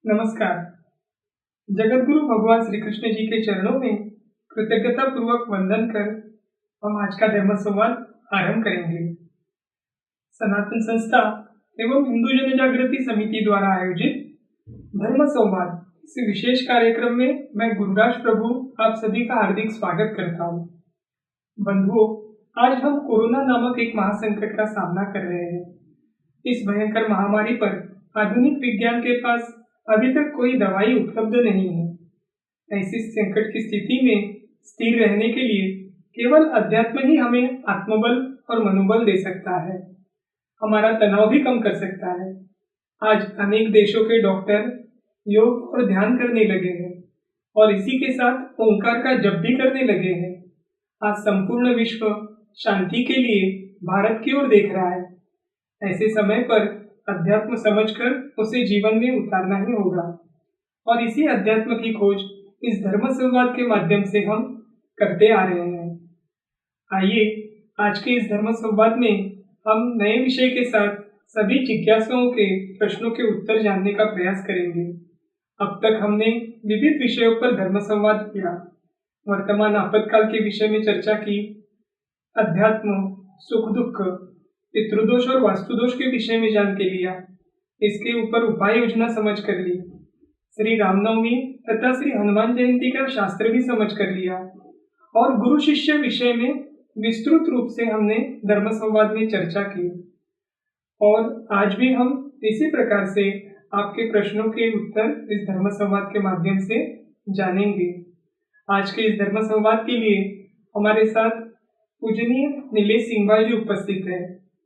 नमस्कार। जगतगुरु भगवान श्री कृष्ण जी के चरणों में कृतज्ञता पूर्वक वंदन कर हम आज का धर्म संवाद आरंभ करेंगे। सनातन संस्था एवं हिंदू जन जागृति समिति द्वारा आयोजित धर्म संवाद इस विशेष कार्यक्रम में मैं गुरुराज प्रभु आप सभी का हार्दिक स्वागत करता हूँ। बंधुओं, आज हम कोरोना नामक एक महासंकट का सामना कर रहे हैं। इस भयंकर महामारी पर आधुनिक विज्ञान के पास अभी तक कोई दवाई उपलब्ध नहीं है। ऐसी संकट की स्थिति में स्थिर रहने के लिए केवल अध्यात्म ही हमें आत्मबल और मनोबल दे सकता है, हमारा तनाव भी कम कर सकता है। आज अनेक देशों के डॉक्टर योग और ध्यान करने लगे हैं और इसी के साथ ओंकार का जप भी करने लगे हैं। आज संपूर्ण विश्व शांति के लिए भारत की ओर देख रहा है। ऐसे समय पर अध्यात्म समझकर उसे जीवन में उतारना ही होगा और इसी अध्यात्म की खोज इस धर्म संवाद के माध्यम से हम करते आ रहे हैं। आइए आज के इस धर्म संवाद में हम नए विषय के साथ सभी जिज्ञासुओं के प्रश्नों के उत्तर जानने का प्रयास करेंगे। अब तक हमने विविध विषयों पर धर्म संवाद किया। वर्तमान आपातकाल के विषय में चर्चा की, अध्यात्म, सुख दुख, पितृदोष और वास्तुदोष के विषय में जान के लिया, इसके ऊपर उपाय योजना समझ कर ली, श्री रामनवमी तथा श्री हनुमान जयंती का शास्त्र भी समझ कर लिया और गुरु शिष्य विषय में विस्तृत रूप से हमने धर्म संवाद में चर्चा की। और आज भी हम इसी प्रकार से आपके प्रश्नों के उत्तर इस धर्म संवाद के माध्यम से जानेंगे। आज के इस धर्म संवाद के लिए हमारे साथ पूजनीय नीलेश सिंह जी उपस्थित है।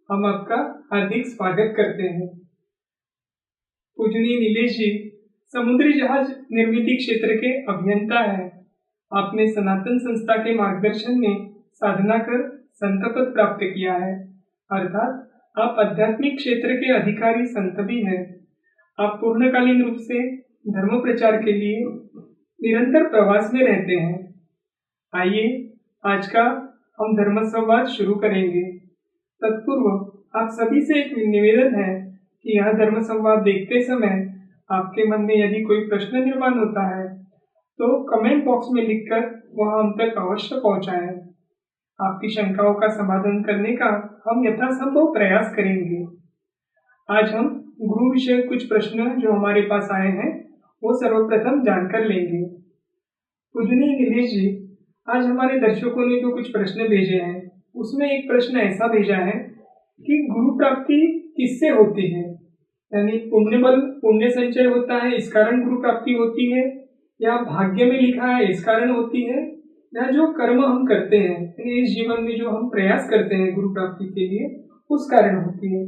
हम आपका हार्दिक स्वागत करते हैं। पूजनीय नीलेश जी समुद्री जहाज निर्मित क्षेत्र के अभियंता हैं। आपने सनातन संस्था के मार्गदर्शन में साधना कर संत पद प्राप्त किया है, अर्थात आप आध्यात्मिक क्षेत्र के अधिकारी संत भी हैं। आप पूर्णकालीन रूप से धर्म प्रचार के लिए निरंतर प्रवास में रहते हैं। आइए आज का हम धर्म संवाद शुरू करेंगे। तत्पूर्व आप सभी से एक निवेदन है कि यह धर्म संवाद देखते समय आपके मन में यदि कोई प्रश्न निर्माण होता है तो कमेंट बॉक्स में लिखकर वह हम तक अवश्य पहुंचाएं। आपकी शंकाओं का समाधान करने का हम यथासंभव प्रयास करेंगे। आज हम गुरु विषय कुछ प्रश्न जो हमारे पास आए हैं वो सर्वप्रथम जानकर लेंगे। पूजनीय नीलेश जी, आज हमारे दर्शकों ने जो कुछ प्रश्न भेजे हैं उसमें एक प्रश्न ऐसा भेजा है कि गुरु प्राप्ति किससे होती है, यानी पुण्य संचय होता है इस कारण गुरु प्राप्ति होती है, या भाग्य में लिखा है इस कारण होती है, या जो कर्म हम करते हैं यानी इस जीवन में जो हम प्रयास करते हैं गुरु प्राप्ति के लिए उस कारण होती है।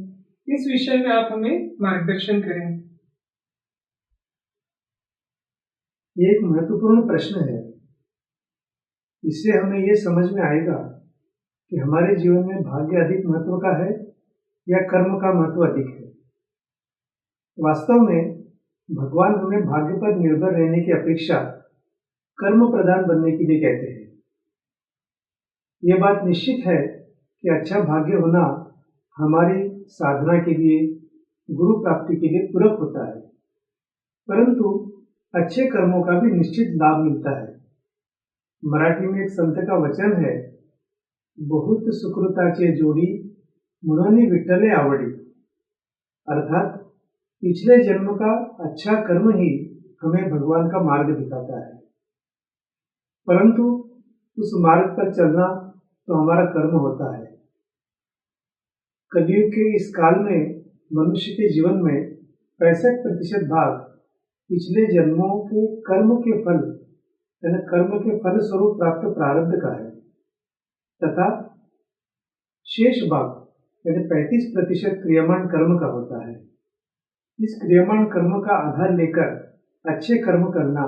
इस विषय में आप हमें मार्गदर्शन करें। ये एक महत्वपूर्ण प्रश्न है। इससे हमें ये समझ में आएगा कि हमारे जीवन में भाग्य अधिक महत्व का है या कर्म का महत्व अधिक है। वास्तव में भगवान हमें भाग्य पर निर्भर रहने की अपेक्षा कर्म प्रधान बनने के लिए कहते हैं। ये बात निश्चित है कि अच्छा भाग्य होना हमारी साधना के लिए, गुरु प्राप्ति के लिए पूरक होता है, परंतु अच्छे कर्मों का भी निश्चित लाभ मिलता है। मराठी में एक संत का वचन है, बहुत सुकृताचे जोडी म्हणून विठ्ठले आवडी, अर्थात पिछले जन्म का अच्छा कर्म ही हमें भगवान का मार्ग दिखाता है, परंतु उस मार्ग पर चलना तो हमारा कर्म होता है। कलयुग के इस काल में मनुष्य के जीवन में 65% भाग पिछले जन्मों के कर्म के फल यानी कर्म के फल स्वरूप प्राप्त प्रारब्ध का है, तथा शेष भाग यानी 35% क्रियमाण कर्म का होता है। इस क्रियमाण कर्म का आधार लेकर अच्छे कर्म करना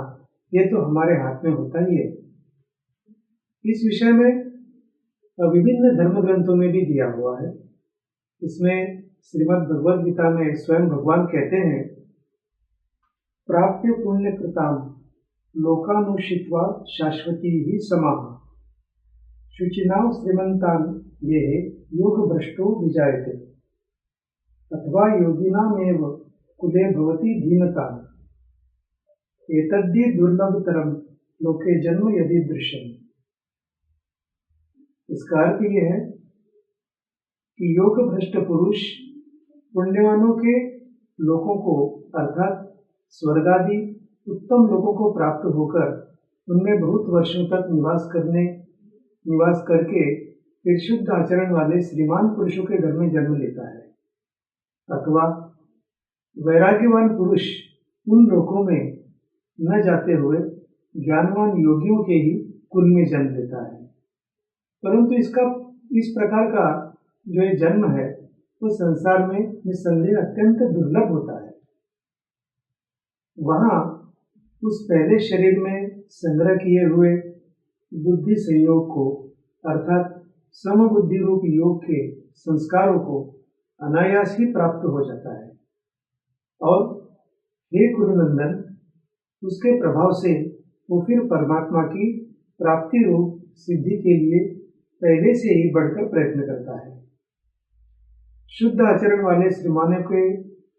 ये तो हमारे हाथ में होता ही है। इस विषय में विभिन्न धर्म ग्रंथों में भी दिया हुआ है। इसमें श्रीमद् भगवद गीता में स्वयं भगवान कहते हैं, प्राप्य पुण्य कृताम लोकानुषित्वा शाश्वती ही समाह शुचिनाव श्रीमंतान ये योग भ्रष्टो विजायते अथवा योगिनामेव कुले भवति धीमता एतद्धि दुर्लभतरम लोके जन्म यदि दृश्यम। इसका अर्थ यह है कि योग भ्रष्ट पुरुष पुण्यवानों के लोकों को अर्थात स्वर्ग आदि उत्तम लोकों को प्राप्त होकर उनमें बहुत वर्षों तक निवास करके फिर शुद्ध आचरण वाले श्रीमान पुरुषों के घर में जन्म लेता है, अथवा वैराग्यवान पुरुष उन लोकों में न जाते हुए ज्ञानवान योगियों के ही कुल में जन्म लेता है। परंतु इस प्रकार का जो ये जन्म है वो संसार में निस्संदेह अत्यंत दुर्लभ होता है। वहाँ उस पहले शरीर में संग्रह किए हुए बुद्धि संयोग को अर्थात समबुद्धि रूप योग के संस्कारों को अनायास ही प्राप्त हो जाता है और हे कुरुनंदन, उसके प्रभाव से वो फिर परमात्मा की प्राप्ति रूप सिद्धि के लिए पहले से ही बढ़कर प्रयत्न करता है। शुद्ध आचरण वाले श्रीमानों के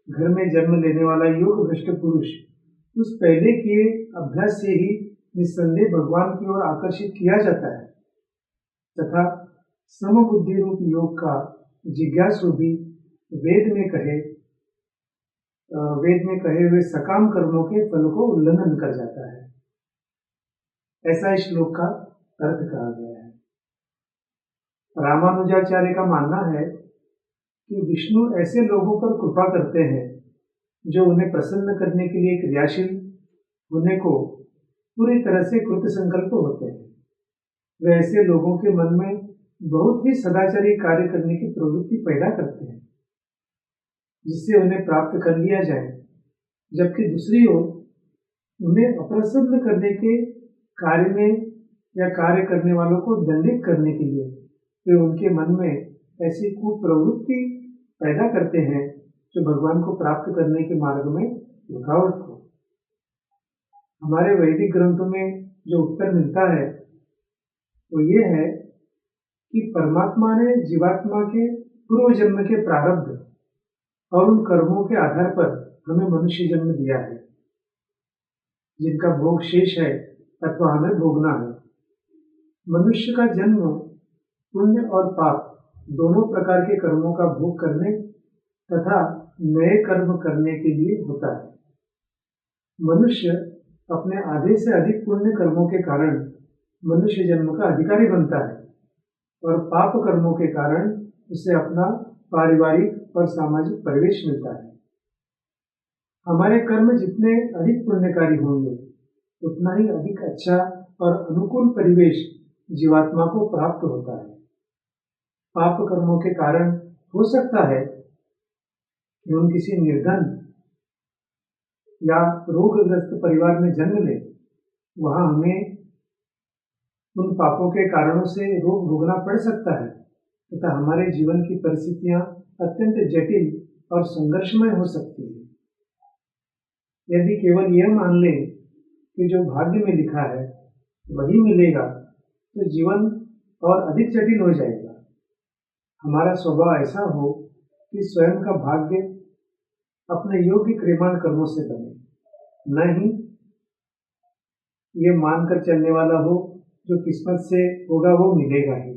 घर में जन्म लेने वाला योग भ्रष्ट पुरुष उस पहले किए अभ्यास से ही निस्संदेह भगवान की ओर आकर्षित किया जाता है तथा समबुद्धि रूप योग का जिज्ञासु भी वेद में कहे हुए सकाम कर्मों के फल को उल्लंघन कर जाता है। ऐसा इस श्लोक का अर्थ कहा गया है। रामानुजाचार्य का मानना है कि विष्णु ऐसे लोगों पर कृपा करते हैं जो उन्हें प्रसन्न करने के लिए क्रियाशील होने को पूरी तरह से कृत संकल्प होते हैं। वे ऐसे लोगों के मन में बहुत ही सदाचारी कार्य करने की प्रवृत्ति पैदा करते हैं जिससे उन्हें प्राप्त कर लिया जाए, जबकि दूसरी ओर उन्हें अप्रसन्न करने के कार्य में या कार्य करने वालों को दंडित करने के लिए वे उनके मन में ऐसी कुप्रवृत्ति पैदा करते हैं जो भगवान को प्राप्त करने के मार्ग में रुकावट हो। हमारे वैदिक ग्रंथों में जो उत्तर मिलता है वो ये है कि परमात्मा ने जीवात्मा के पूर्व जन्म के प्रारब्ध और उन कर्मों के आधार पर हमें मनुष्य जन्म दिया है जिनका भोग शेष है अथवा हमें भोगना है। मनुष्य का जन्म पुण्य और पाप दोनों प्रकार के कर्मों का भोग करने तथा नए कर्म करने के लिए होता है। मनुष्य अपने आधे से अधिक पुण्य कर्मों के कारण मनुष्य जन्म का अधिकारी बनता है और पाप कर्मों के कारण उसे अपना पारिवारिक और सामाजिक परिवेश मिलता है। हमारे कर्म जितने अधिक पुण्यकारी होंगे उतना ही अधिक अच्छा और अनुकूल परिवेश जीवात्मा को प्राप्त होता है। पाप कर्मों के कारण हो सकता है कि हम किसी निर्धन या रोगग्रस्त परिवार में जन्म लें, वहां हमें उन पापों के कारणों से रोग भोगना पड़ सकता है तथा हमारे जीवन की परिस्थितियां अत्यंत जटिल और संघर्षमय हो सकती है। यदि केवल यह मान लें कि जो भाग्य में लिखा है वही मिलेगा तो जीवन और अधिक जटिल हो जाएगा। हमारा स्वभाव ऐसा हो कि स्वयं का भाग्य अपने योग्य क्रियमान कर्मों से बने, न ही ये मानकर चलने वाला हो जो किस्मत से होगा वो मिलेगा ही।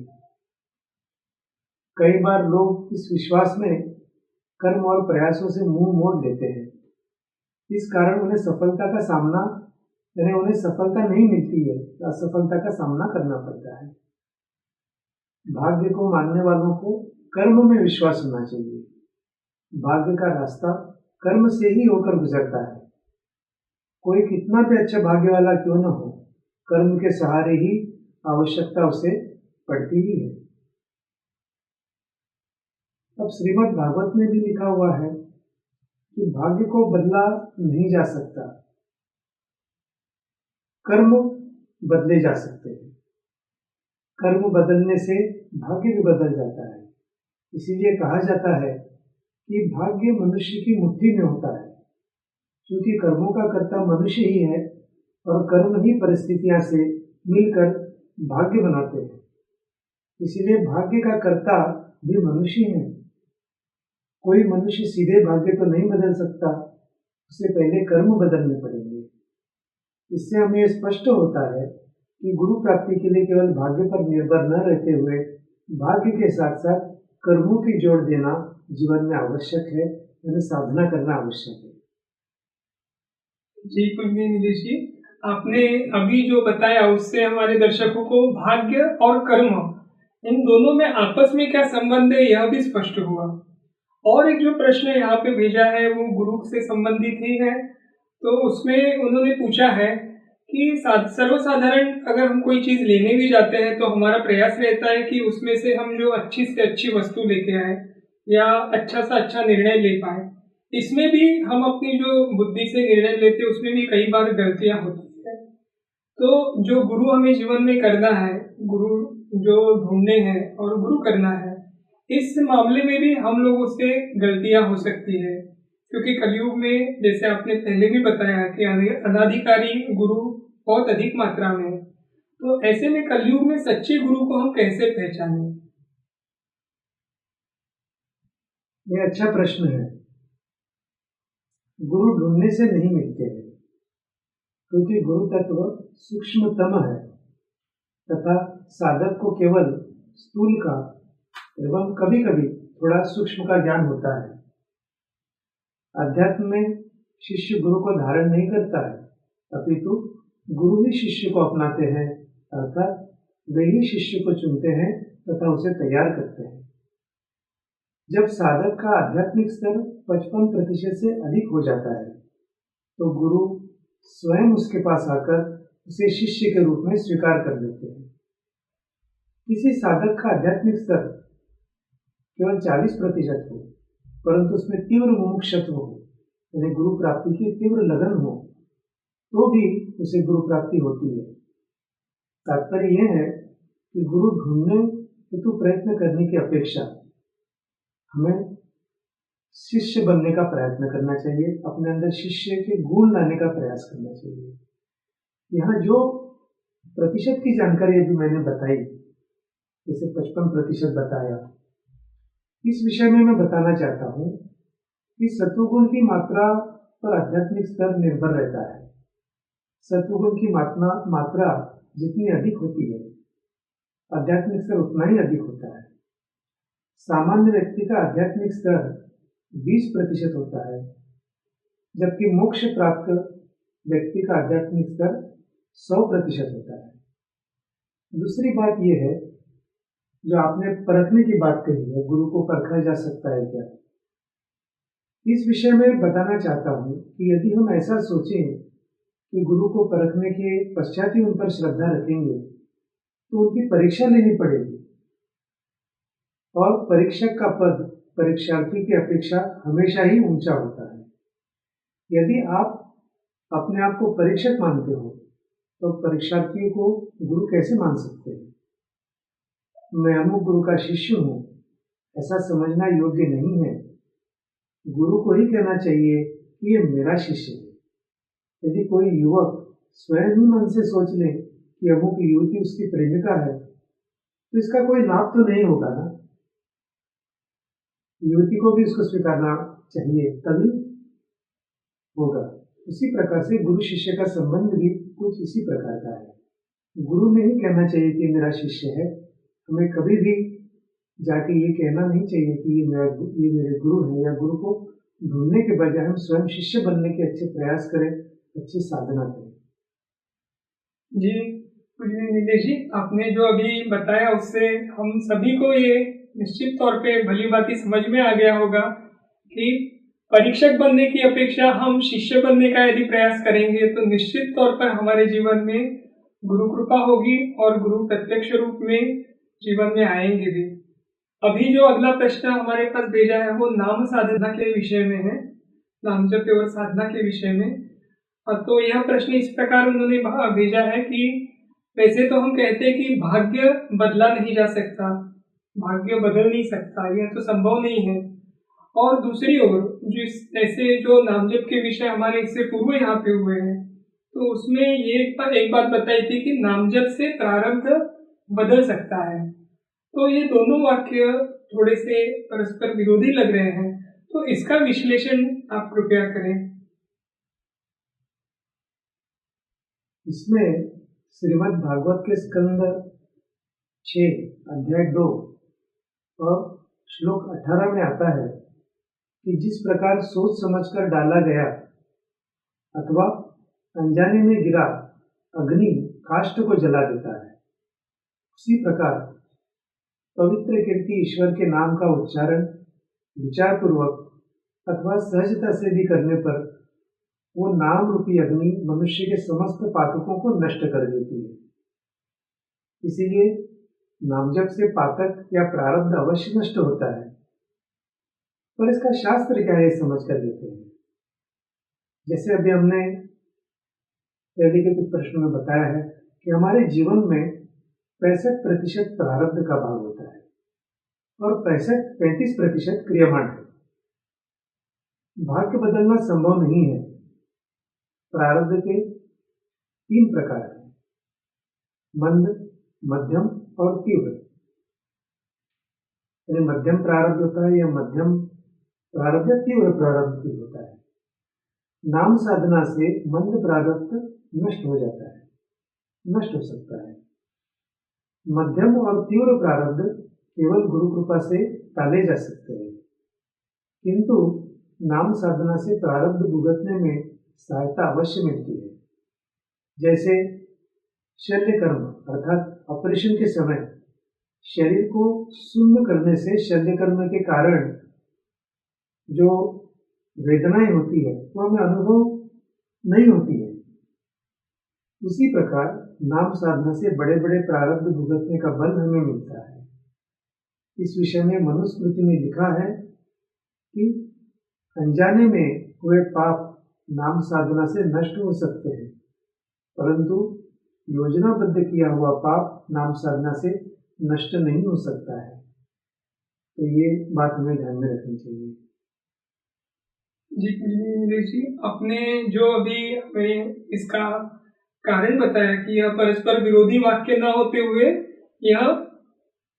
कई बार लोग इस विश्वास में कर्म और प्रयासों से मुंह मोड़ लेते हैं। इस कारण उन्हें सफलता नहीं मिलती है, असफलता का सामना करना पड़ता है। भाग्य को मानने वालों को कर्म में विश्वास होना चाहिए। भाग्य का रास्ता कर्म से ही होकर गुजरता है। कोई कितना भी अच्छा भाग्य वाला क्यों न हो, कर्म के सहारे ही आवश्यकता उसे पड़ती ही है। अब श्रीमद् भागवत में भी लिखा हुआ है कि भाग्य को बदला नहीं जा सकता, कर्म बदले जा सकते हैं। कर्म बदलने से भाग्य भी बदल जाता है। इसीलिए कहा जाता है कि भाग्य मनुष्य की मुट्ठी में होता है, क्योंकि कर्मों का कर्ता मनुष्य ही है और कर्म ही परिस्थितियां से मिलकर भाग्य बनाते हैं। इसलिए भाग्य का कर्ता भी मनुष्य है। कोई मनुष्य सीधे भाग्य तो नहीं बदल सकता, उससे पहले कर्म बदलने पड़ेंगे। इससे हमें यह स्पष्ट होता है कि गुरु प्राप्ति के लिए केवल भाग्य पर निर्भर न रहते हुए भाग्य के साथ साथ कर्मों की जोड़ देना जीवन में आवश्यक है, यानी साधना करना आवश्यक है। जी पूजनीय नीलेश जी, आपने अभी जो बताया उससे हमारे दर्शकों को भाग्य और कर्म इन दोनों में आपस में क्या संबंध है यह भी स्पष्ट हुआ। और एक जो प्रश्न यहाँ पे भेजा है वो गुरु से संबंधित ही है। तो उसमें उन्होंने पूछा है कि सर्वसाधारण अगर हम कोई चीज लेने भी जाते हैं तो हमारा प्रयास रहता है कि उसमें से हम जो अच्छी से अच्छी वस्तु लेके आए या अच्छा सा अच्छा निर्णय ले पाए। इसमें भी हम अपनी जो बुद्धि से निर्णय लेते हैं उसमें भी कई बार गलतियां होती है। तो जो गुरु हमें जीवन में करना है, गुरु जो ढूंढने हैं और गुरु करना है, इस मामले में भी हम लोगों से गलतियां हो सकती है। क्योंकि कलयुग में जैसे आपने पहले भी बताया कि अनाधिकारी गुरु बहुत अधिक मात्रा में है। तो ऐसे में कलयुग में सच्चे गुरु को हम कैसे पहचानें? यह अच्छा प्रश्न है। गुरु ढूंढने से नहीं मिलते हैं, क्योंकि गुरु तत्व सूक्ष्मतम है तथा साधक को केवल स्थूल का एवं कभी कभी थोड़ा सूक्ष्म का ज्ञान होता है। अध्यात्म में शिष्य गुरु को धारण नहीं करता है, अपितु गुरु ही शिष्य को अपनाते हैं, अर्थात वे ही शिष्य को चुनते हैं तथा उसे तैयार करते हैं। जब साधक का आध्यात्मिक स्तर 55% से अधिक हो जाता है तो गुरु स्वयं उसके पास आकर उसे शिष्य के रूप में स्वीकार कर लेते हैं। किसी साधक का आध्यात्मिक स्तर केवल 40% हो परंतु उसमें तीव्र मुमुक्षुत्व हो, यानी गुरु प्राप्ति की तीव्र लगन हो, तो भी उसे गुरु प्राप्ति होती है। तात्पर्य यह है कि गुरु ढूंढने हेतु प्रयत्न करने की अपेक्षा हमें शिष्य बनने का प्रयत्न करना चाहिए, अपने अंदर शिष्य के गुण लाने का प्रयास करना चाहिए। यहाँ जो प्रतिशत की जानकारी अभी मैंने बताई, जैसे 55% बताया, इस विषय में मैं बताना चाहता हूँ कि सत्वगुण की मात्रा पर आध्यात्मिक स्तर निर्भर रहता है। सत्वगुण की मात्रा जितनी अधिक होती है आध्यात्मिक स्तर उतना ही अधिक होता है। सामान्य व्यक्ति का आध्यात्मिक स्तर 20% होता है, जबकि मोक्ष प्राप्त व्यक्ति का आध्यात्मिक स्तर 100% होता है। दूसरी बात यह है, जो आपने परखने की बात कही है, गुरु को परखा जा सकता है क्या, इस विषय में बताना चाहता हूँ कि यदि हम ऐसा सोचें कि गुरु को परखने के पश्चात ही उन पर श्रद्धा रखेंगे तो उनकी परीक्षा लेनी पड़ेगी, और परीक्षक का पद परीक्षार्थी की अपेक्षा हमेशा ही ऊंचा होता है। यदि आप अपने आप को परीक्षक मानते हो तो परीक्षार्थियों को गुरु कैसे मान सकते हैं? मैं अमुक गुरु का शिष्य हूँ, ऐसा समझना योग्य नहीं है। गुरु को ही कहना चाहिए कि ये मेरा शिष्य है। यदि कोई युवक स्वयं ही मन से सोच ले कि अमुक युवती उसकी प्रेमिका है तो इसका कोई लाभ तो नहीं होगा ना। युवती को भी उसको स्वीकारना चाहिए, तभी होगा। उसी प्रकार से गुरु शिष्य का संबंध भी कुछ इसी प्रकार का है। गुरु ने ही कहना चाहिए कि मेरा शिष्य है। हमें कभी भी जाके ये कहना नहीं चाहिए कि ये मेरे गुरु है, या गुरु को ढूंढने के बजाय हम स्वयं शिष्य बनने के अच्छे प्रयास करें, अच्छी साधना करें। जी पूजनीय नीलेश जी, आपने जो अभी बताया उससे हम सभी को ये निश्चित तौर पे भली बात समझ में आ गया होगा कि परीक्षक बनने की अपेक्षा हम शिष्य बनने का यदि प्रयास करेंगे तो निश्चित तौर पर हमारे जीवन में गुरु कृपा होगी और गुरु प्रत्यक्ष रूप में जीवन में आएंगे भी। अभी जो अगला प्रश्न हमारे पास भेजा है वो नाम साधना के विषय में है, नाम जप और साधना के विषय में। तो यह प्रश्न इस प्रकार उन्होंने भेजा है कि वैसे तो हम कहते हैं कि भाग्य बदला नहीं जा सकता, भाग्य बदल नहीं सकता, यह तो संभव नहीं है। और दूसरी ओर ऐसे जो नामजप के विषय हमारे इससे पूर्व यहाँ पे हुए हैं तो उसमें ये एक बात बताई थी कि नामजप से प्रारब्ध बदल सकता है। तो ये दोनों वाक्य थोड़े से परस्पर विरोधी लग रहे हैं, तो इसका विश्लेषण आप कृपया करें। इसमें श्रीमद् भागवत के स्कंद 6 अध्याय 2 और श्लोक 18 में आता है कि जिस प्रकार सोच समझकर डाला गया अथवा अनजाने में गिरा अग्नि काष्ठ को जला देता है, उसी प्रकार पवित्र कीर्ति ईश्वर के नाम का उच्चारण विचारपूर्वक अथवा सहजता से भी करने पर वो नाम रूपी अग्नि मनुष्य के समस्त पातकों को नष्ट कर देती है। इसीलिए नामजप से पातक या प्रारब्ध अवश्य नष्ट होता है, पर इसका शास्त्र क्या है समझ कर लेते हैं। जैसे अभी हमने पहले के कुछ प्रश्नों में बताया है कि हमारे जीवन में 65% प्रारब्ध का भाग होता है और 35% क्रियमाण है। भाग्य बदलना संभव नहीं है। प्रारब्ध के 3 प्रकार हैं, मंद, मध्यम और तीव्र। यानी मध्यम प्रारब्ध होता है या मध्यम प्रारब्ध या तीव्र प्रारब्ध भी होता है। नाम साधना से मंद प्रारब्ध नष्ट हो जाता है, नष्ट हो सकता है। मध्यम और तीव्र प्रारब्ध केवल गुरु कृपा से टाले जा सकते हैं, किंतु नाम साधना से प्रारब्ध भुगतने में सहायता अवश्य मिलती है। जैसे शल्य कर्म अर्थात ऑपरेशन के समय शरीर को शून्य करने से शल्य कर्म के कारण जो वेदनाएं होती है वो हमें अनुभव नहीं होती है। उसी प्रकार नाम साधना से बड़े बड़े प्रारब्ध भुगतने का बल हमें मिलता है। इस विषय में मनुस्मृति में लिखा है कि अनजाने में हुए पाप नाम साधना से नष्ट हो सकते हैं, परंतु योजनाबद्ध किया हुआ पाप नाम साधना से नष्ट नहीं हो सकता है। तो ये बात हमें ध्यान में रखनी चाहिए। जी नीलेश जी, आपने जो अभी हमें इसका कारण बताया कि यह परस्पर विरोधी वाक्य न होते हुए यह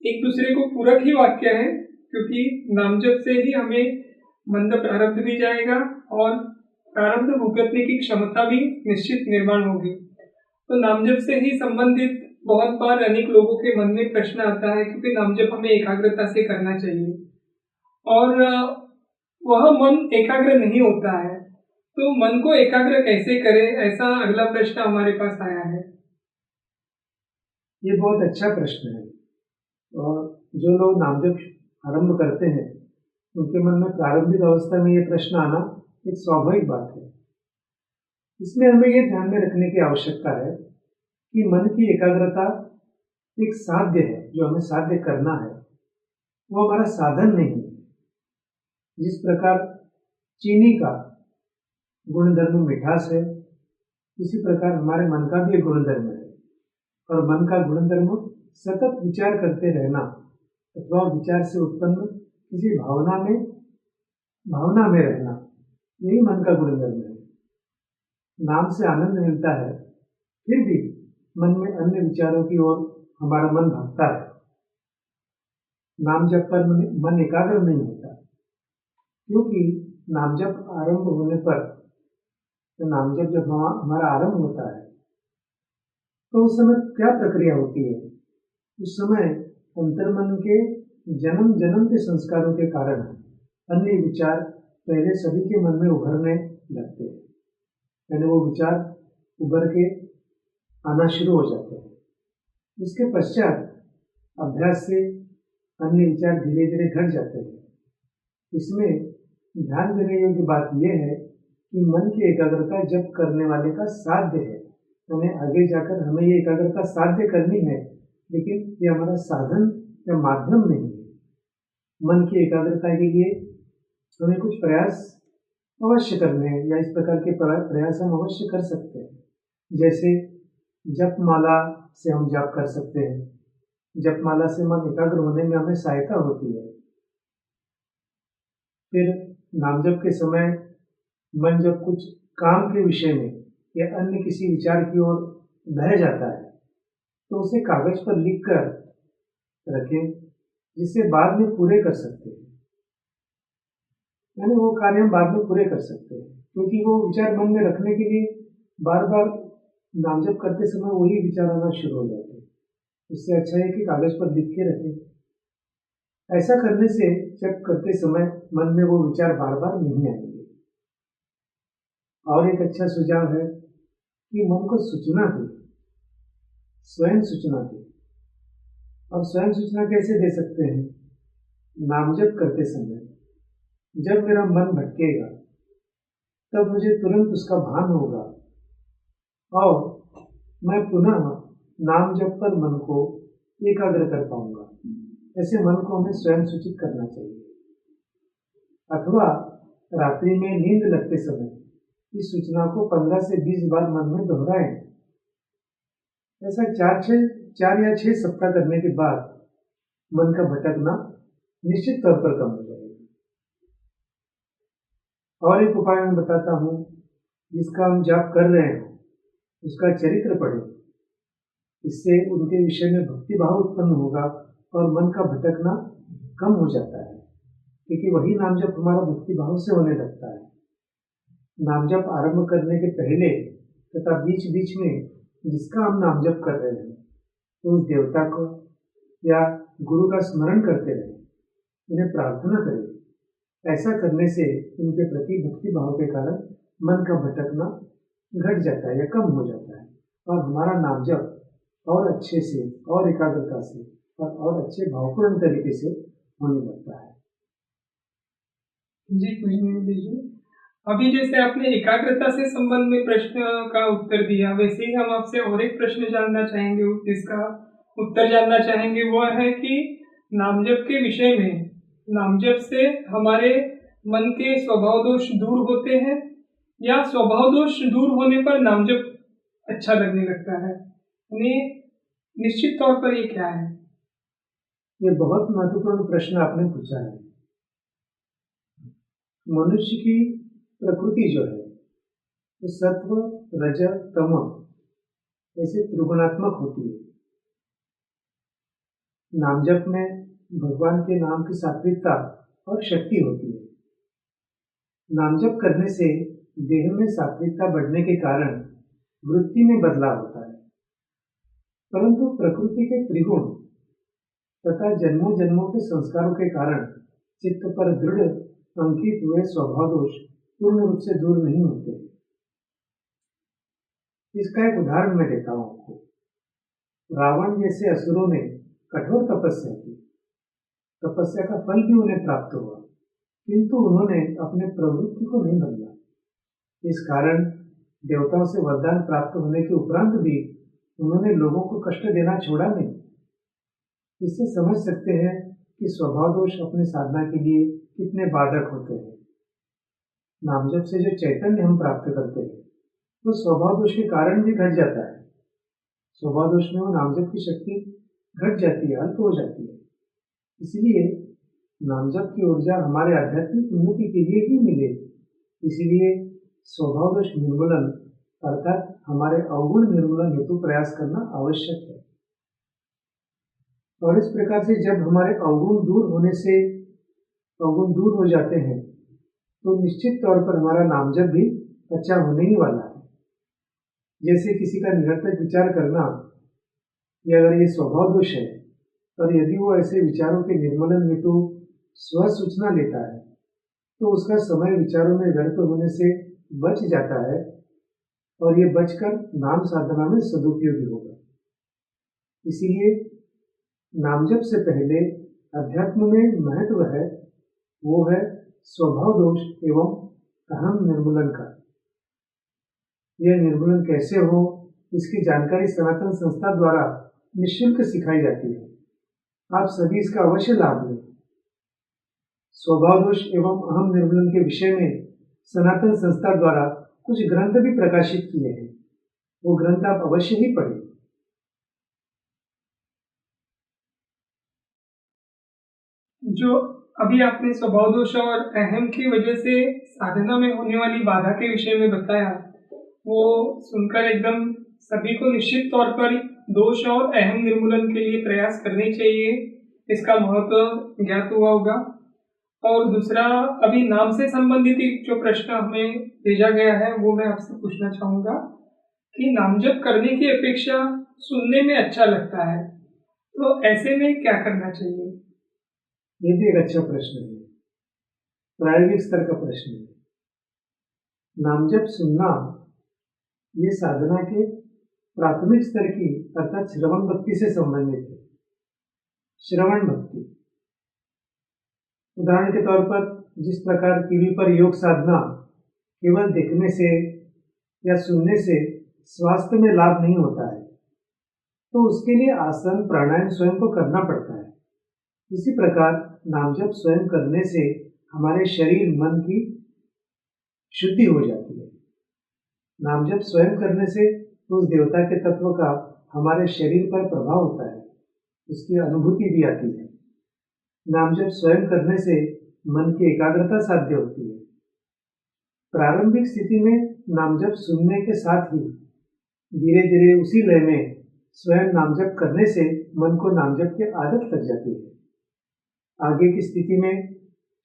एक दूसरे को पूरक ही वाक्य है, क्योंकि नामजप से ही हमें मंद प्रारब्ध भी जाएगा और प्रारब्ध भुगतने की क्षमता भी निश्चित निर्माण होगी। तो नामजप से ही संबंधित बहुत बार अनेक लोगों के मन में प्रश्न आता है, क्योंकि नामजप हमें एकाग्रता से करना चाहिए और वह मन एकाग्र नहीं होता है। तो मन को एकाग्र कैसे करें, ऐसा अगला प्रश्न हमारे पास आया है। ये बहुत अच्छा प्रश्न है और जो लोग नामजप आरंभ करते हैं उनके मन में प्रारंभिक अवस्था में ये प्रश्न आना एक स्वाभाविक बात है। इसमें हमें ये ध्यान में रखने की आवश्यकता है कि मन की एकाग्रता एक साध्य है, जो हमें साध्य करना है, वो हमारा साधन नहीं है। जिस प्रकार चीनी का गुणधर्म मिठास है, उसी प्रकार हमारे मन का भी एक गुणधर्म है और मन का गुणधर्म सतत विचार करते रहना अथवा विचार से उत्पन्न किसी भावना में रहना, यही मन का गुणधर्म है। नाम से आनंद मिलता है, फिर भी मन में अन्य विचारों की ओर हमारा मन भागता है। नाम जप पर मन एकाग्र नहीं होता, क्योंकि नाम जप आरंभ होने पर, तो नाम जप जब हमारा आरंभ होता है तो उस समय क्या प्रक्रिया होती है? उस समय अंतर्मन के जन्म जन्म के संस्कारों के कारण अन्य विचार पहले सभी के मन में उभरने लगते हैं, यानी वो विचार उभर के आना शुरू हो जाते हैं। उसके पश्चात अभ्यास से अन्य विचार धीरे धीरे घट जाते हैं। इसमें ध्यान देने योग्य बात यह है कि मन की एकाग्रता जप करने वाले का साध्य है, यानी आगे जाकर हमें ये एकाग्रता साध्य करनी है, लेकिन ये हमारा साधन या माध्यम नहीं है। मन की एकाग्रता के लिए हमें कुछ प्रयास अवश्य करने हैं, या इस प्रकार के प्रयास हम अवश्य कर सकते हैं। जैसे जप माला से हम जप कर सकते हैं। जप माला से मन एकाग्र होने में हमें सहायता होती है। फिर नाम जप के समय मन जब कुछ काम के विषय में या अन्य किसी विचार की ओर बह जाता है तो उसे कागज पर लिख कर रखें, जिसे बाद में पूरे कर सकते हैं। यानी वो कार्य हम बाद में पूरे कर सकते हैं, क्योंकि वो विचार मन में रखने के लिए बार बार नाम जप करते समय वही विचार आना शुरू हो जाते हैं। इससे अच्छा है कि कागज पर लिख के रखें। ऐसा करने से जप करते समय मन में वो विचार बार बार नहीं आएंगे। और एक अच्छा सुझाव है कि मन को सूचना दे, स्वयं सूचना दे। अब स्वयं सूचना कैसे दे सकते हैं? नाम जप करते समय जब मेरा मन भटकेगा तब मुझे तुरंत उसका भान होगा और मैं पुनः नाम जप पर मन को एकाग्र कर पाऊंगा। ऐसे मन को हमें स्वयं सूचित करना चाहिए। अथवा रात्रि में नींद लगते समय इस सूचना को 15 से 20 बार मन में दोहराएं। ऐसा 4 या 6 सप्ताह करने के बाद मन का भटकना निश्चित तौर पर कम हो जाएगा। और एक उपाय मैं बताता हूँ, जिसका हम जाप कर रहे हैं उसका चरित्र पढ़ें। इससे उनके विषय में भक्ति भाव उत्पन्न होगा और मन का भटकना कम हो जाता है, क्योंकि वही नाम जप हमारा भक्ति भाव से होने लगता है। नाम जप आरंभ करने के पहले तथा बीच बीच में जिसका हम नाम जप कर रहे हैं तो उस देवता को या गुरु का स्मरण करते रहें, उन्हें प्रार्थना करें। ऐसा करने से उनके प्रति भक्ति भाव के कारण मन का भटकना घट जाता है या कम हो जाता है और हमारा नाम जप और अच्छे से और एकाग्रता से और अच्छे भावपूर्ण तरीके से होने लगता है। जी पूजनीय जी, अभी जैसे आपने एकाग्रता से संबंध में प्रश्न का उत्तर दिया, वैसे ही हम आपसे और एक प्रश्न जानना चाहेंगे, जिसका उत्तर जानना चाहेंगे। वो है कि नामजप के विषय में, नामजप से हमारे मन के स्वभाव दोष दूर होते हैं या स्वभाव दोष दूर होने पर नामजप अच्छा लगने लगता है? यानी निश्चित तौर पर ये क्या है? ये बहुत महत्वपूर्ण प्रश्न आपने पूछा है। मनुष्य की प्रकृति जो है वो सत्व, रज, तम ऐसे त्रिगुणात्मक होती है। नामजप में भगवान के नाम की सात्विकता और शक्ति होती है। नामजप करने से देह में सात्विकता बढ़ने के कारण वृत्ति में बदलाव होता है, परंतु प्रकृति के त्रिगुण तथा जन्मों जन्मों के संस्कारों के कारण चित्त पर दृढ़ अंकित हुए स्वभाव दोष पूर्ण रूप से दूर नहीं होते। इसका एक उदाहरण मैं देता हूं आपको। रावण जैसे असुरों ने कठोर तपस्या की, तपस्या का फल भी उन्हें प्राप्त हुआ, किंतु उन्होंने अपने प्रवृत्ति को नहीं बदला। इस कारण देवताओं से वरदान प्राप्त होने के उपरांत भी उन्होंने लोगों को कष्ट देना छोड़ा नहीं। इससे समझ सकते हैं कि स्वभाव दोष अपने साधना के लिए कितने बाधक होते हैं। नामजप से जो चैतन्य हम प्राप्त करते हैं वो स्वभाव दोष के कारण भी घट जाता है। स्वभाव दोष में वो नामजप की शक्ति घट जाती है, अल्प हो जाती है। इसलिए नामजप की ऊर्जा हमारे आध्यात्मिक उन्नति के लिए ही मिले। इसलिए स्वभाव दोष निर्मूलन अर्थात हमारे अवगुण निर्मूलन हेतु प्रयास करना आवश्यक है। और इस प्रकार से जब हमारे अवगुण दूर हो जाते हैं तो निश्चित तौर पर हमारा नामजप भी अच्छा होने ही वाला है। जैसे किसी का निरर्थक विचार करना, या अगर ये स्वभाव दोष है और यदि वो ऐसे विचारों के निर्मूलन हेतु स्व सूचना लेता है तो उसका समय विचारों में व्यर्थ होने से बच जाता है और ये बचकर नाम साधना में सदुपयोगी होगा। इसीलिए नामजप से पहले अध्यात्म में महत्व है, वो है स्वभाव दोष एवं अहम निर्मूलन का। यह निर्मूलन कैसे हो, इसकी जानकारी सनातन संस्था द्वारा निःशुल्क सिखाई जाती है। आप सभी इसका अवश्य लाभ लें। स्वभाव दोष एवं अहम निर्मूलन के विषय में सनातन संस्था द्वारा कुछ ग्रंथ भी प्रकाशित किए हैं, वो ग्रंथ आप अवश्य ही पढ़ें। जो अभी आपने स्वभाव दोष और अहम की वजह से साधना में होने वाली बाधा के विषय में बताया, वो सुनकर एकदम सभी को निश्चित तौर पर दोष और अहम निर्मूलन के लिए प्रयास करने चाहिए, इसका महत्व ज्ञात हुआ होगा। और दूसरा, अभी नाम से संबंधित जो प्रश्न हमें भेजा गया है वो मैं आपसे पूछना चाहूँगा कि नामजप करने की अपेक्षा सुनने में अच्छा लगता है, तो ऐसे में क्या करना चाहिए? ये भी एक अच्छा प्रश्न है, प्रायोगिक स्तर का प्रश्न है। नामजप सुनना ये साधना के प्राथमिक स्तर की अर्थात श्रवण भक्ति से संबंधित है। श्रवण भक्ति, उदाहरण के तौर पर जिस प्रकार टीवी पर योग साधना केवल देखने से या सुनने से स्वास्थ्य में लाभ नहीं होता है, तो उसके लिए आसन प्राणायाम स्वयं को करना पड़ता है। इसी प्रकार नामजप स्वयं करने से हमारे शरीर मन की शुद्धि हो जाती है। नामजप स्वयं करने से उस देवता के तत्व का हमारे शरीर पर प्रभाव होता है, उसकी अनुभूति भी आती है। नामजप स्वयं करने से मन की एकाग्रता साध्य होती है। प्रारंभिक स्थिति में नामजप सुनने के साथ ही धीरे धीरे उसी लय में स्वयं नामजप करने से मन को नामजप की आदत लग जाती है। आगे की स्थिति में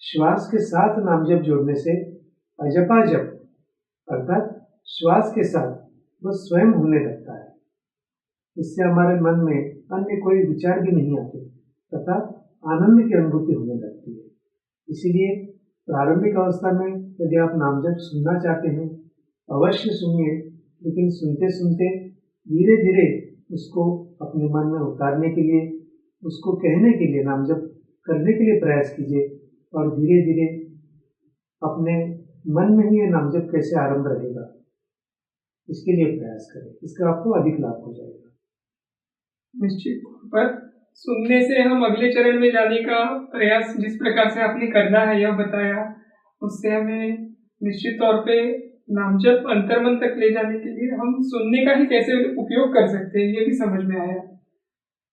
श्वास के साथ नामजप जोड़ने से अजपाजप अर्थात श्वास के साथ वह स्वयं होने लगता है। इससे हमारे मन में अन्य कोई विचार भी नहीं आते तथा आनंद की अनुभूति होने लगती है। इसीलिए प्रारंभिक अवस्था में यदि आप नामजप सुनना चाहते हैं, अवश्य सुनिए, लेकिन सुनते सुनते धीरे धीरे उसको अपने मन में उतारने के लिए, उसको कहने के लिए, नामजप करने के लिए प्रयास कीजिए और धीरे धीरे अपने मन में ही ये नामजप कैसे आरंभ रहेगा इसके लिए प्रयास करें। इसका आपको अधिक लाभ हो जाएगा। निश्चित तौर पर सुनने से हम अगले चरण में जाने का प्रयास जिस प्रकार से आपने करना है यह बताया, उससे हमें निश्चित तौर पे नामजप अंतर्मन तक ले जाने के लिए हम सुनने का ही कैसे उपयोग कर सकते हैं ये भी समझ में आया।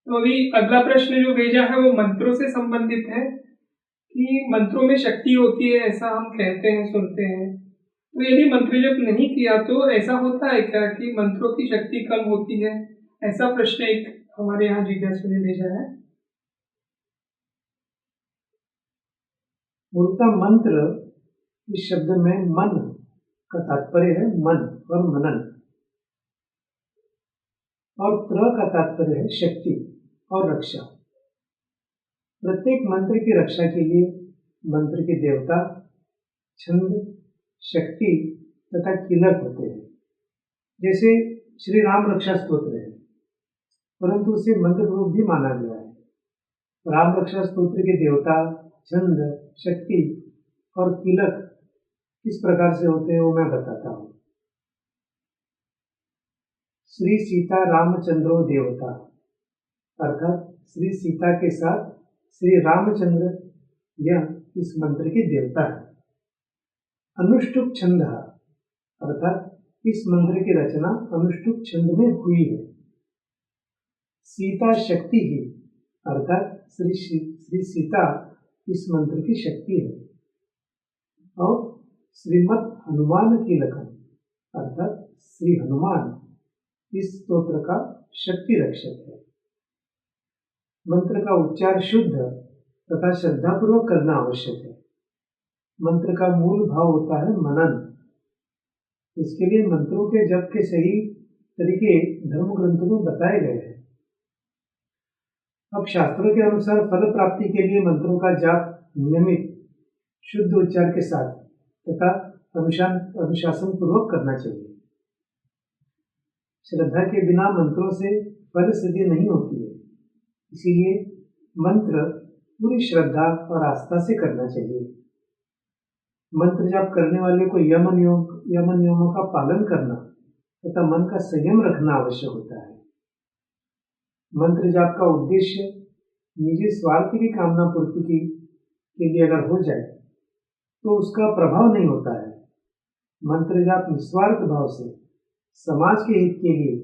तो अभी अगला प्रश्न जो भेजा है वो मंत्रों से संबंधित है कि मंत्रों में शक्ति होती है ऐसा हम कहते हैं, सुनते हैं, तो यदि मंत्र जप नहीं किया तो ऐसा होता है क्या कि मंत्रों की शक्ति कम होती है? ऐसा प्रश्न एक हमारे यहाँ जिज्ञासु ने भेजा है। मूलतः मंत्र इस शब्द में मन का तात्पर्य है मन और मनन, और त्र का तात्पर्य है शक्ति और रक्षा। प्रत्येक मंत्र की रक्षा के लिए मंत्र के देवता, छंद, शक्ति तथा कीलक होते हैं। जैसे श्री राम रक्षा स्तोत्र है, परंतु उसे मंत्र रूप भी माना गया है। राम रक्षा स्तोत्र के देवता, छंद, शक्ति और कीलक किस प्रकार से होते हैं वो मैं बताता हूँ। श्री सीता रामचंद्रो देवता अर्थात श्री सीता के साथ श्री रामचंद्र, यह इस मंत्र के देवता है। अनुष्टुप छंद अर्थात इस मंत्र की रचना अनुष्टुप छंद में हुई है। सीता शक्ति ही अर्थात श्री सीता इस मंत्र की शक्ति है। और श्रीमद् हनुमान कीलकम अर्थात श्री हनुमान इस स्तोत्र का शक्ति रक्षक है। मंत्र का उच्चार शुद्ध तथा श्रद्धापूर्वक करना आवश्यक है। मंत्र का मूल भाव होता है मनन। इसके लिए मंत्रों के जप के सही तरीके धर्म ग्रंथों में बताए गए हैं। अब शास्त्रों के अनुसार फल प्राप्ति के लिए मंत्रों का जाप नियमित शुद्ध उच्चार के साथ तथा अनुशासन पूर्वक करना चाहिए। श्रद्धा के बिना मंत्रों से फल सिद्धि नहीं होती है, इसीलिए मंत्र पूरी श्रद्धा और आस्था से करना चाहिए। मंत्र जाप करने वाले को यम नियमों का पालन करना तथा मन का संयम रखना आवश्यक होता है। मंत्र जाप का उद्देश्य निजी स्वार्थ की कामना पूर्ति के लिए अगर हो जाए तो उसका प्रभाव नहीं होता है। मंत्र जाप निस्वार्थ भाव से समाज के हित के लिए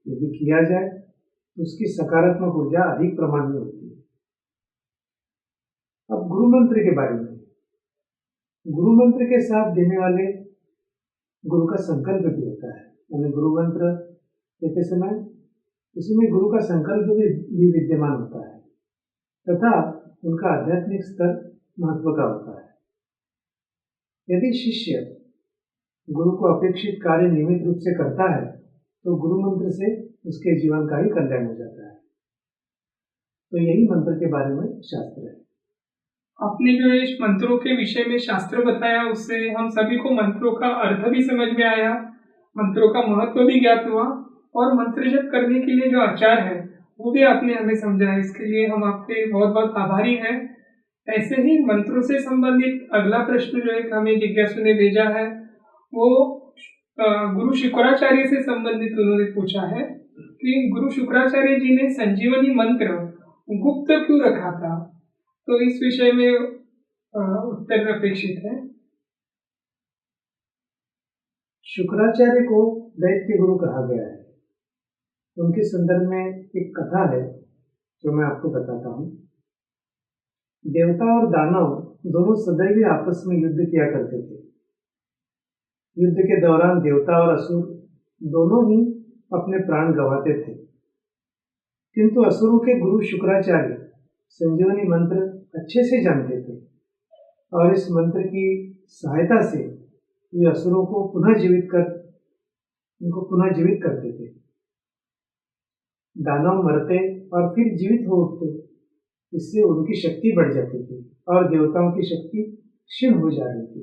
यदि किया जाए तो उसकी सकारात्मक ऊर्जा अधिक प्रमाण में होती है। अब गुरु मंत्र के बारे में, गुरु मंत्र के साथ देने वाले गुरु का संकल्प भी होता है। यानी गुरु मंत्र देते समय उसी में गुरु का संकल्प भी विद्यमान होता है तथा उनका आध्यात्मिक स्तर महत्व का होता है। यदि शिष्य गुरु को अपेक्षित कार्य नियमित रूप से करता है तो गुरु मंत्र से उसके जीवन का ही कल्याण हो जाता है। तो यही मंत्र के बारे में शास्त्र है। आपने जो इस मंत्रों के विषय में शास्त्र बताया, उससे हम सभी को मंत्रों का अर्थ भी समझ में आया, मंत्रों का महत्व भी ज्ञात हुआ, और मंत्र जप करने के लिए जो आचार है वो भी आपने हमें समझाया। इसके लिए हम आपके बहुत बहुत आभारी हैं। ऐसे ही मंत्रों से संबंधित अगला प्रश्न जो एक हमें जिज्ञासु ने भेजा है, वो गुरु शुक्राचार्य से संबंधित उन्होंने पूछा है कि गुरु शुक्राचार्य जी ने संजीवनी मंत्र गुप्त क्यों रखा था। तो इस विषय में उत्तर अपेक्षित है। शुक्राचार्य को दैत्य गुरु कहा गया है। उनके संदर्भ में एक कथा है जो मैं आपको बताता हूँ। देवता और दानव दोनों सदैव आपस में युद्ध किया करते थे। युद्ध के दौरान देवता और असुर दोनों ही अपने प्राण गंवाते थे, किंतु असुरों के गुरु शुक्राचार्य संजीवनी मंत्र अच्छे से जानते थे और इस मंत्र की सहायता से वे असुरों को पुनः जीवित करते थे। दानव मरते और फिर जीवित हो उठते, इससे उनकी शक्ति बढ़ जाती थी और देवताओं की शक्ति क्षीण हो जा रही थी।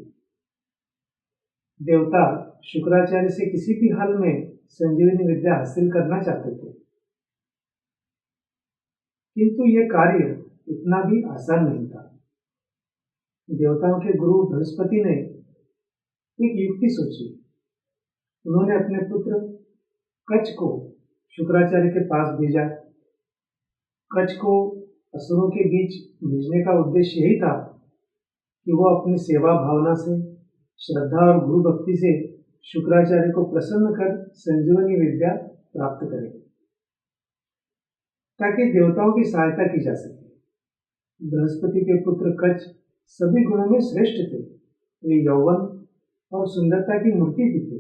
देवता शुक्राचार्य से किसी भी हाल में संजीवनी विद्या हासिल करना चाहते थे, किंतु यह कार्य इतना भी आसान नहीं था। देवताओं के गुरु बृहस्पति ने एक युक्ति सोची। उन्होंने अपने पुत्र कच्छ को शुक्राचार्य के पास भेजा। कच्छ को असुरों के बीच भेजने का उद्देश्य यही था कि वो अपनी सेवा भावना से, श्रद्धा और गुरु भक्ति से शुक्राचार्य को प्रसन्न कर संजीवनी विद्या प्राप्त करे, ताकि देवताओं की सहायता की जा सके। बृहस्पति के पुत्र कच्छ सभी गुणों में श्रेष्ठ थे। वे यौवन और सुंदरता की मूर्ति भी थे।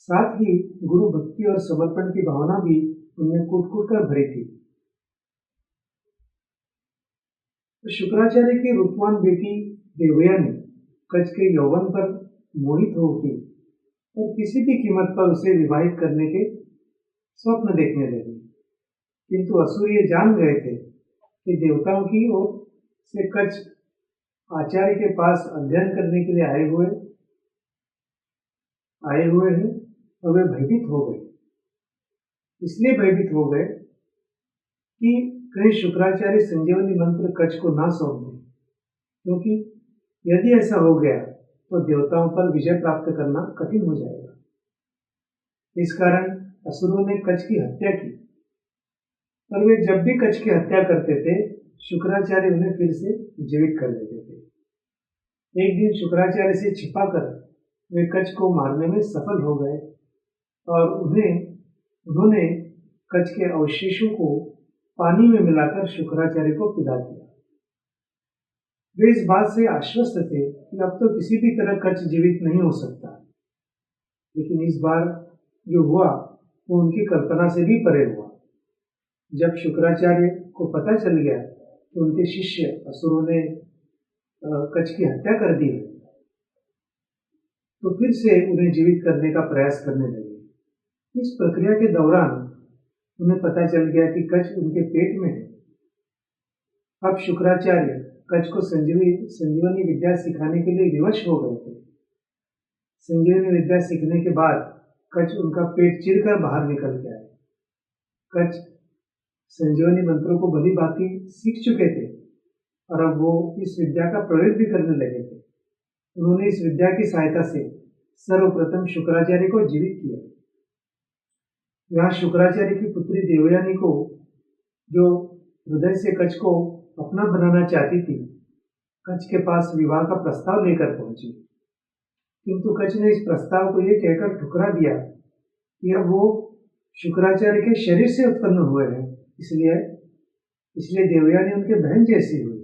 साथ ही गुरु भक्ति और समर्पण की भावना भी उनमें कूट-कूट कर भरी थी। तो शुक्राचार्य की रूपवान बेटी देवयानी कच्छ के यौवन पर मोहित हो उठी और किसी भी कीमत पर उसे विवाहित करने के स्वप्न देखने लगी। किंतु असुर ये जान गए थे कि देवताओं की ओर से कच्छ आचार्य के पास अध्ययन करने के लिए आए हुए हैं और वे भयभीत हो गए। इसलिए भयभीत हो गए कि कहीं शुक्राचार्य संजीवनी मंत्र कच्छ को ना सौंप दें, क्योंकि यदि ऐसा हो गया तो देवताओं पर विजय प्राप्त करना कठिन हो जाएगा। इस कारण असुरों ने कच्छ की हत्या की, पर वे जब भी कच्छ की हत्या करते थे, शुक्राचार्य उन्हें फिर से जीवित कर देते थे। एक दिन शुक्राचार्य से छिपाकर वे कच्छ को मारने में सफल हो गए और उन्होंने कच्छ के अवशेषों को पानी में मिलाकर शुक्राचार्य को पिला दिया। वे इस बात से आश्वस्त थे कि अब तो किसी भी तरह कच्छ जीवित नहीं हो सकता, लेकिन इस बार जो हुआ वो उनकी कल्पना से भी परे हुआ। जब शुक्राचार्य को पता चल गया कि उनके शिष्य असुरों ने कच्छ की हत्या कर दी है, तो फिर से उन्हें जीवित करने का प्रयास करने लगे। इस प्रक्रिया के दौरान उन्हें पता चल गया कि कच्छ उनके पेट में है। अब शुक्राचार्य कच्छ को संजीवनी विद्या सिखाने के लिए विवश हो गए थे। संजीवनी विद्या सीखने के बाद कच्छ उनका पेट चिरकर बाहर निकल गया है। कच्छ संजीवनी मंत्रों को भली भांति सीख चुके थे और अब वो इस विद्या का प्रयोग भी करने लगे थे। उन्होंने इस विद्या की सहायता से सर्वप्रथम शुक्राचार्य को जीवित किया। यहाँ शुक्राचार्य की पुत्री देवयानी को, जो हृदय से कच्छ को अपना बनाना चाहती थी, कच्छ के पास विवाह का प्रस्ताव लेकर पहुंची, किंतु कच्छ ने इस प्रस्ताव को ये कहकर ठुकरा दिया कि अब वो शुक्राचार्य के शरीर से उत्पन्न हुए हैं, इसलिए देवयानी उनके बहन जैसी हुई।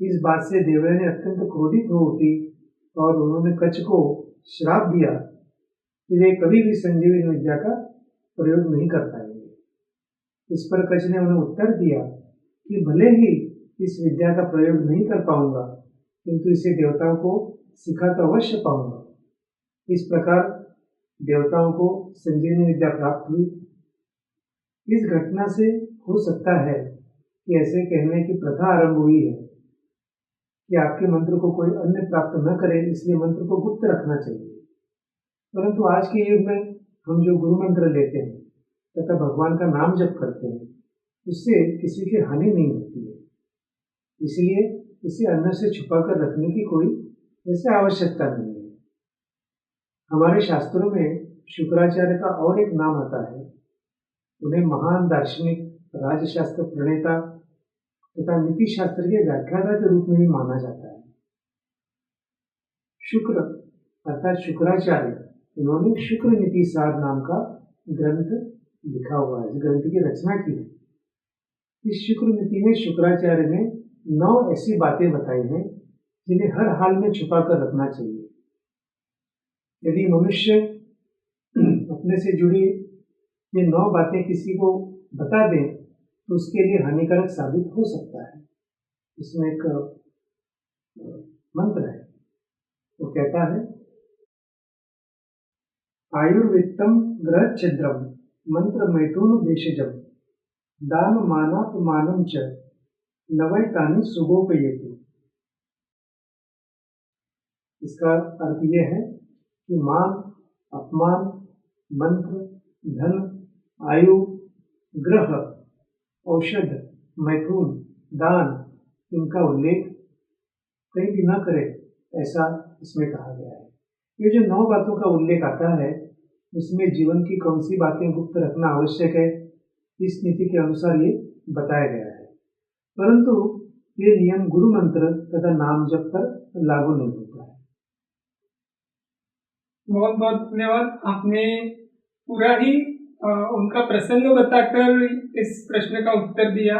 इस बात से देवयानी अत्यंत क्रोधित हो उठी और उन्होंने कच्छ को श्राप दिया कि वे कभी भी संजीवनी विद्या का प्रयोग नहीं कर पाएंगे। इस पर कच्छ ने उन्हें उत्तर दिया कि भले ही इस विद्या का प्रयोग नहीं कर पाऊंगा, किंतु इसे देवताओं को सिखा तो अवश्य पाऊंगा। इस प्रकार देवताओं को संजीवनी विद्या प्राप्त हुई। इस घटना से हो सकता है कि ऐसे कहने की प्रथा आरंभ हुई है कि आपके मंत्र को कोई अन्य प्राप्त न करे, इसलिए मंत्र को गुप्त रखना चाहिए। परंतु आज के युग में हम जो गुरु मंत्र लेते हैं तथा भगवान का नाम जप करते हैं, उससे किसी की हानि नहीं होती है, इसलिए इसे अन्य से छुपा कर रखने की कोई वैसे आवश्यकता नहीं है। हमारे शास्त्रों में शुक्राचार्य का और एक नाम आता है। उन्हें महान दार्शनिक, राजशास्त्र प्रणेता तथा नीति शास्त्र के व्याख्याता के रूप में भी माना जाता है। शुक्र अर्थात शुक्राचार्य, इन्होंने शुक्र नीति सार नाम का ग्रंथ लिखा हुआ है, इस ग्रंथ की रचना की है। इस शुक्र नीति में शुक्राचार्य ने 9 ऐसी बातें बताई हैं जिन्हें हर हाल में छुपा कर रखना चाहिए। यदि मनुष्य अपने से जुड़ी ये 9 बातें किसी को बता दें तो उसके लिए हानिकारक साबित हो सकता है। इसमें एक मंत्र है, वो कहता है, आयुर्वित्तम ग्रह छिद्रम मंत्र मैथुन देशजम दान मानापमानम च नवैतानि सुगोपयेतु। इसका अर्थ यह है कि मान, अपमान, मंत्र, धन, आयु, ग्रह, औषध, मैथुन, दान, इनका उल्लेख कहीं भी न करे, ऐसा इसमें कहा गया है। ये जो 9 बातों का उल्लेख आता है, उसमें जीवन की कौन सी बातें गुप्त रखना आवश्यक है, इस नीति के अनुसार ये बताया गया है। परंतु ये नियम गुरु मंत्र तथा नाम जप पर लागू नहीं होता है। बहुत बहुत धन्यवाद। आपने पूरा ही उनका प्रसंग बताकर इस प्रश्न का उत्तर दिया।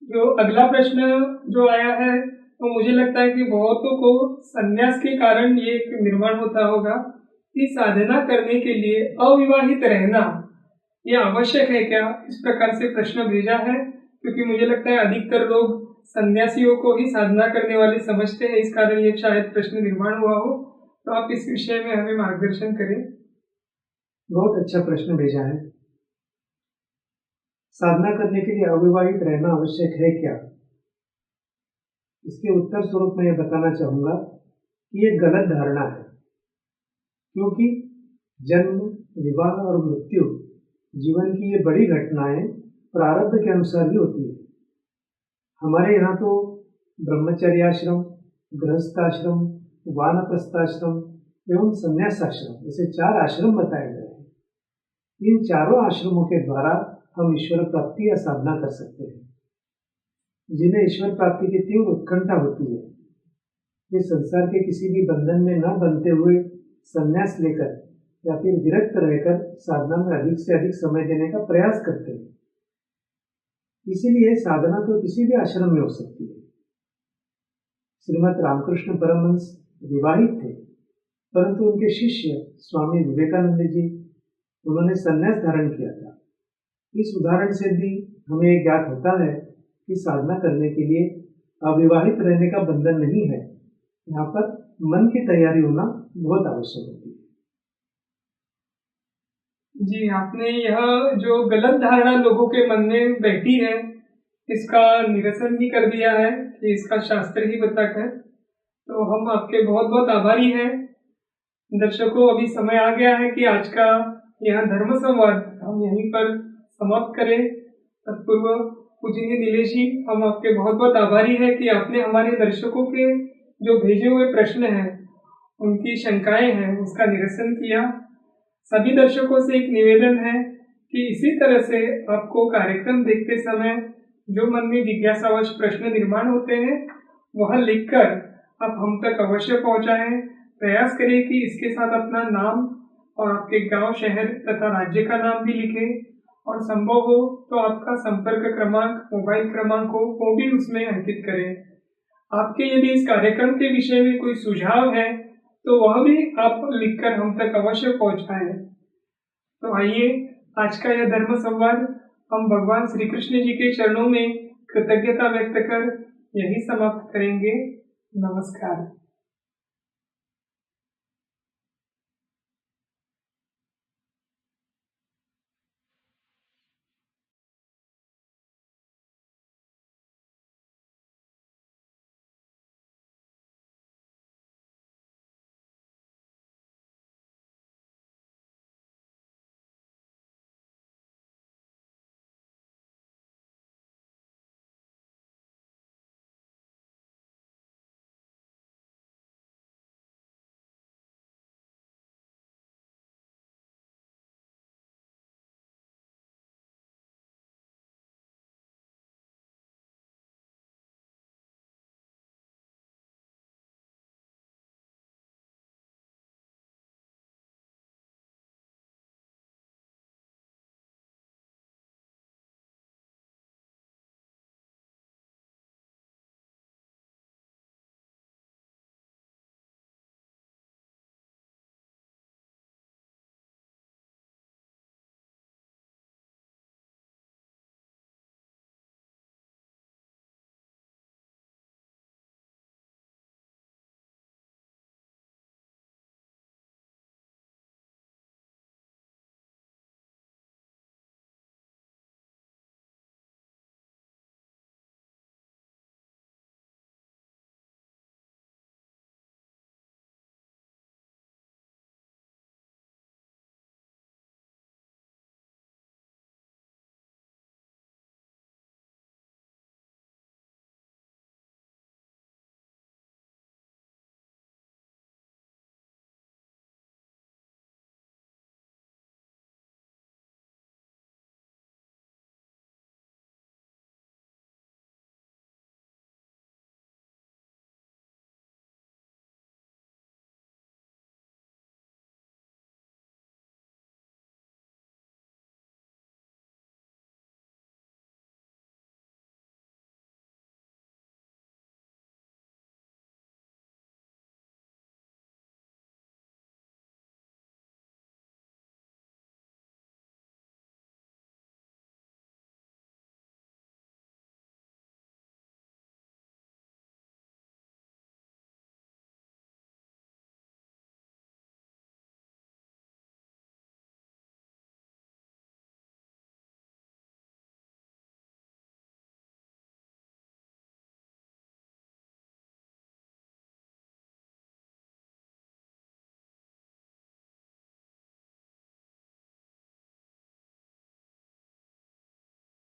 जो अगला प्रश्न जो आया है तो मुझे लगता है कि बहुतों को संन्यास के कारण ये एक निर्माण होता होगा कि साधना करने के लिए अविवाहित रहना ये आवश्यक है क्या, इस प्रकार से प्रश्न भेजा है। क्योंकि मुझे लगता है अधिकतर लोग सन्यासियों को ही साधना करने वाले समझते हैं, इस कारण ये शायद प्रश्न निर्माण हुआ हो। तो आप इस विषय में हमें मार्गदर्शन करें। बहुत अच्छा प्रश्न भेजा है। साधना करने के लिए अविवाहित रहना आवश्यक है क्या? इसके उत्तर स्वरूप मैं ये बताना चाहूंगा कि ये गलत धारणा है, क्योंकि जन्म, विवाह और मृत्यु जीवन की ये बड़ी घटनाएं प्रारब्ध के अनुसार ही होती है। हमारे यहाँ तो ब्रह्मचर्याश्रम, गृहस्थाश्रम, वानप्रस्थाश्रम एवं संन्यासाश्रम, ऐसे 4 आश्रम बताए गए हैं। इन चारों आश्रमों के द्वारा हम ईश्वर प्राप्ति या साधना कर सकते हैं। जिन्हें ईश्वर प्राप्ति की तीव्र उत्कंठा होती है, वे संसार के किसी भी बंधन में न बंधते हुए संन्यास लेकर या फिर विरक्त रहकर साधना में अधिक से अधिक समय देने का प्रयास करते हैं। इसीलिए साधना तो किसी भी आश्रम में हो सकती है। श्रीमद् रामकृष्ण परमहंस विवाहित थे, परंतु उनके शिष्य स्वामी विवेकानंद जी, उन्होंने संन्यास धारण किया था। इस उदाहरण से भी हमें ज्ञात होता है कि साधना करने के लिए अविवाहित रहने का बंधन नहीं है। यहाँ पर मन की तैयारी होना बहुत आवश्यक होती है। जी, आपने यह जो गलत धारणा लोगों के मन में बैठी है, इसका निरसन ही कर दिया है कि इसका शास्त्र ही बताकर। तो हम आपके बहुत बहुत आभारी हैं। दर्शकों, अभी समय आ गया है कि आज का यह धर्म संवाद हम यहीं पर समाप्त करें। तत्पूर्व पूजनीय नीलेश जी, हम आपके बहुत बहुत आभारी हैं कि आपने हमारे दर्शकों के जो भेजे हुए प्रश्न हैं, उनकी शंकाएं हैं, उसका निरसन किया। सभी दर्शकों से एक निवेदन है कि इसी तरह से आपको कार्यक्रम देखते समय जो मन में जिज्ञासावश प्रश्न निर्माण होते हैं, वह लिखकर आप हम तक अवश्य पहुंचाएं। प्रयास करें कि इसके साथ अपना नाम और आपके गांव, शहर तथा राज्य का नाम भी लिखें, और संभव हो तो आपका संपर्क क्रमांक, मोबाइल क्रमांक हो वो भी उसमें अंकित करें। आपके यदि इस कार्यक्रम के विषय में कोई सुझाव है तो वह भी आप लिखकर हम तक अवश्य पहुंचाएं। तो आइए, आज का यह धर्म संवाद हम भगवान श्री कृष्ण जी के चरणों में कृतज्ञता व्यक्त कर यही समाप्त करेंगे। नमस्कार।